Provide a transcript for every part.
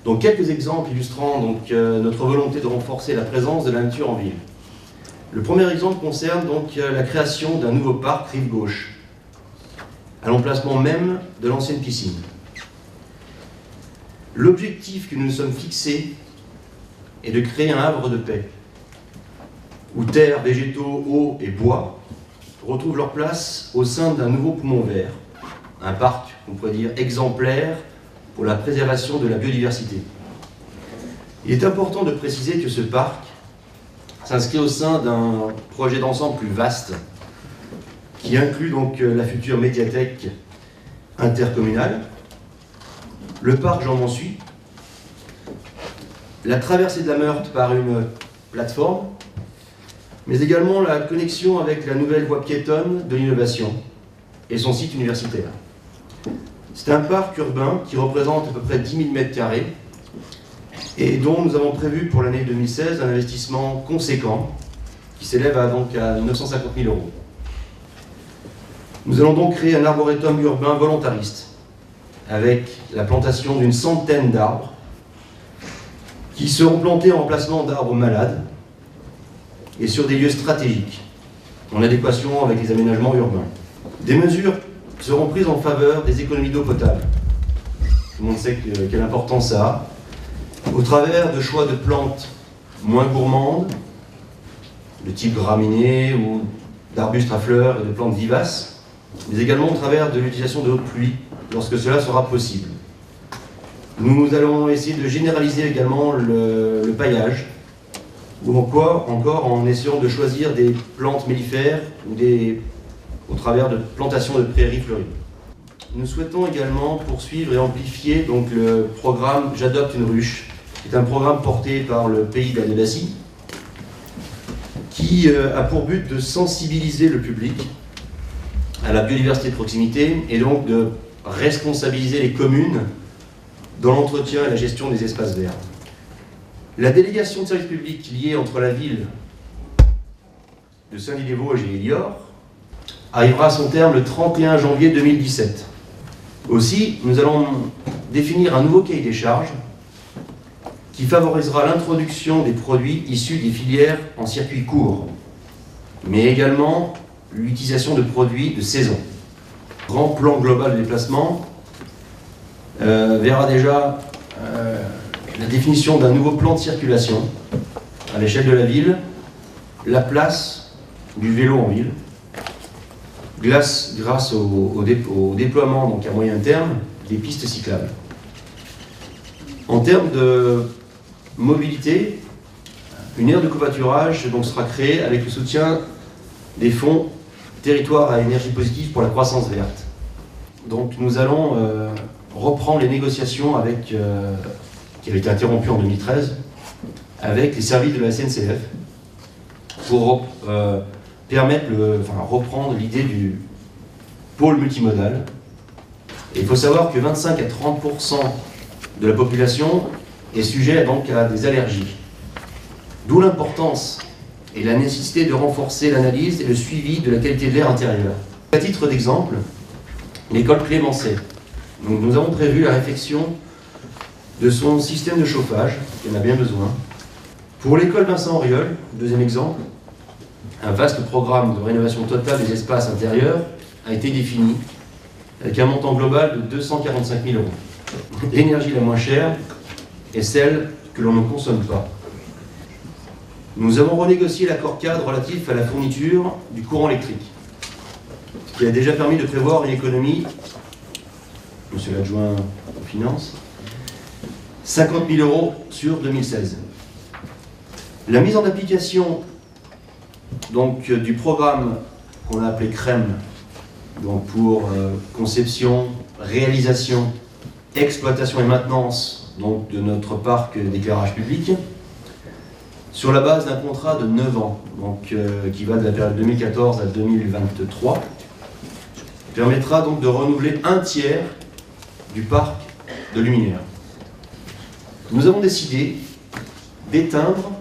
Donc quelques exemples illustrant notre volonté de renforcer la présence de la nature en ville. Le premier exemple concerne la création d'un nouveau parc rive gauche, à l'emplacement même de l'ancienne piscine. L'objectif que nous nous sommes fixés est de créer un havre de paix, où terres, végétaux, eau et bois retrouvent leur place au sein d'un nouveau poumon vert, un parc, on pourrait dire, exemplaire pour la préservation de la biodiversité. Il est important de préciser que ce parc s'inscrit au sein d'un projet d'ensemble plus vaste qui inclut la future médiathèque intercommunale, le parc Jean Mansuy, la traversée de la Meurthe par une plateforme, mais également la connexion avec la nouvelle voie piétonne de l'innovation et son site universitaire. C'est un parc urbain qui représente à peu près 10 000 m² et dont nous avons prévu pour l'année 2016 un investissement conséquent qui s'élève à 950 000 €. Nous allons donc créer un arboretum urbain volontariste avec la plantation d'une centaine d'arbres qui seront plantés en remplacement d'arbres malades et sur des lieux stratégiques, en adéquation avec les aménagements urbains. Des mesures seront prises en faveur des économies d'eau potable. Tout le monde sait quelle importance ça a, au travers de choix de plantes moins gourmandes, de type graminées ou d'arbustes à fleurs et de plantes vivaces, mais également au travers de l'utilisation de l'eau de pluie, lorsque cela sera possible. Nous allons essayer de généraliser également le paillage, ou encore en essayant de choisir des plantes mellifères ou au travers de plantations de prairies fleuries. Nous souhaitons également poursuivre et amplifier le programme J'adopte une ruche, qui est un programme porté par le pays d'Annecy, qui a pour but de sensibiliser le public à la biodiversité de proximité et donc de responsabiliser les communes dans l'entretien et la gestion des espaces verts. La délégation de service public liée entre la ville de Saint-Dié-des-Vosges et Elior arrivera à son terme le 31 janvier 2017. Aussi, nous allons définir un nouveau cahier des charges qui favorisera l'introduction des produits issus des filières en circuit court, mais également l'utilisation de produits de saison. Le grand plan global de déplacement verra déjà la définition d'un nouveau plan de circulation à l'échelle de la ville, la place du vélo en ville, grâce au déploiement à moyen terme des pistes cyclables. En termes de mobilité, une aire de covoiturage sera créée avec le soutien des fonds Territoire à énergie positive pour la croissance verte. Donc nous allons reprendre les négociations qui avaient été interrompues en 2013 avec les services de la SNCF pour reprendre l'idée du pôle multimodal. Et il faut savoir que 25 à 30% de la population est sujet à des allergies. D'où l'importance et la nécessité de renforcer l'analyse et le suivi de la qualité de l'air intérieur. À titre d'exemple, l'école Clémenset. Nous avons prévu la réfection de son système de chauffage, qui en a bien besoin. Pour l'école Vincent Auriol, deuxième exemple, un vaste programme de rénovation totale des espaces intérieurs a été défini avec un montant global de 245 000 €. L'énergie la moins chère est celle que l'on ne consomme pas. Nous avons renégocié l'accord cadre relatif à la fourniture du courant électrique, ce qui a déjà permis de prévoir une économie, monsieur l'adjoint aux finances, 50 000 € sur 2016. La mise en application du programme qu'on a appelé CREM, pour conception, réalisation, exploitation et maintenance de notre parc d'éclairage public, sur la base d'un contrat de 9 ans, qui va de la période 2014 à 2023, permettra de renouveler un tiers du parc de luminaires. Nous avons décidé d'éteindre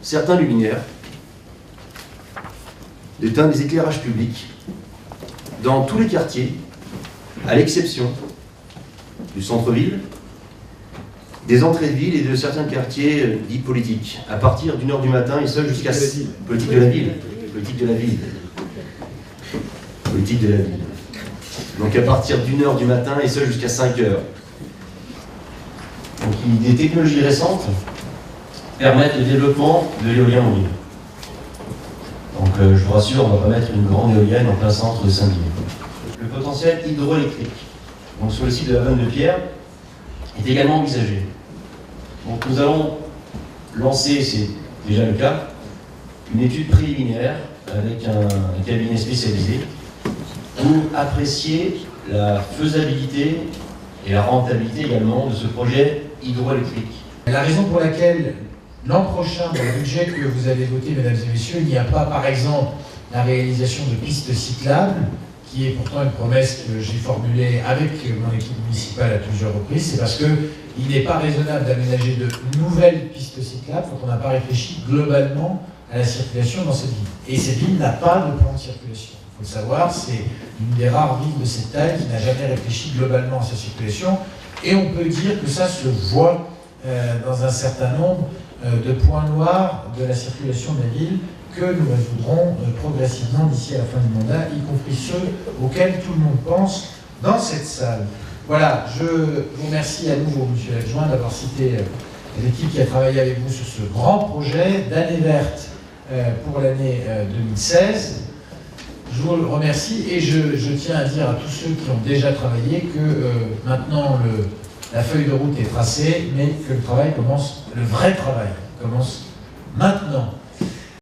certains luminaires, d'éteindre les éclairages publics dans tous les quartiers, à l'exception du centre-ville, des entrées de ville et de certains quartiers dits politiques, à partir d'1h du matin et seul jusqu'à... Politique de la ville. Politique de la ville. Politique de la ville. Donc à partir d'1h du matin et seul jusqu'à 5h. Donc des technologies récentes permettent le développement de l'éolien mobile. Donc je vous rassure, on ne va pas mettre une grande éolienne en plein centre de Saint-Denis. Le potentiel hydroélectrique, donc sur le site de la Vanne de Pierre, est également envisagé. Donc nous allons lancer, c'est déjà le cas, une étude préliminaire avec un cabinet spécialisé pour apprécier la faisabilité et la rentabilité également de ce projet hydroélectrique. La raison pour laquelle l'an prochain, dans le budget que vous avez voté, mesdames et messieurs, il n'y a pas, par exemple, la réalisation de pistes cyclables, qui est pourtant une promesse que j'ai formulée avec mon équipe municipale à plusieurs reprises, c'est parce qu'il n'est pas raisonnable d'aménager de nouvelles pistes cyclables quand on n'a pas réfléchi globalement à la circulation dans cette ville. Et cette ville n'a pas de plan de circulation. Il faut le savoir, c'est une des rares villes de cette taille qui n'a jamais réfléchi globalement à sa circulation. Et on peut dire que ça se voit dans un certain nombre de points noirs de la circulation de la ville que nous résoudrons progressivement d'ici à la fin du mandat, y compris ceux auxquels tout le monde pense dans cette salle. Voilà, je vous remercie à nouveau, monsieur l'adjoint, d'avoir cité l'équipe qui a travaillé avec vous sur ce grand projet d'année verte pour l'année 2016. Je vous remercie et je tiens à dire à tous ceux qui ont déjà travaillé que maintenant la feuille de route est tracée, mais que le travail commence, le vrai travail commence maintenant.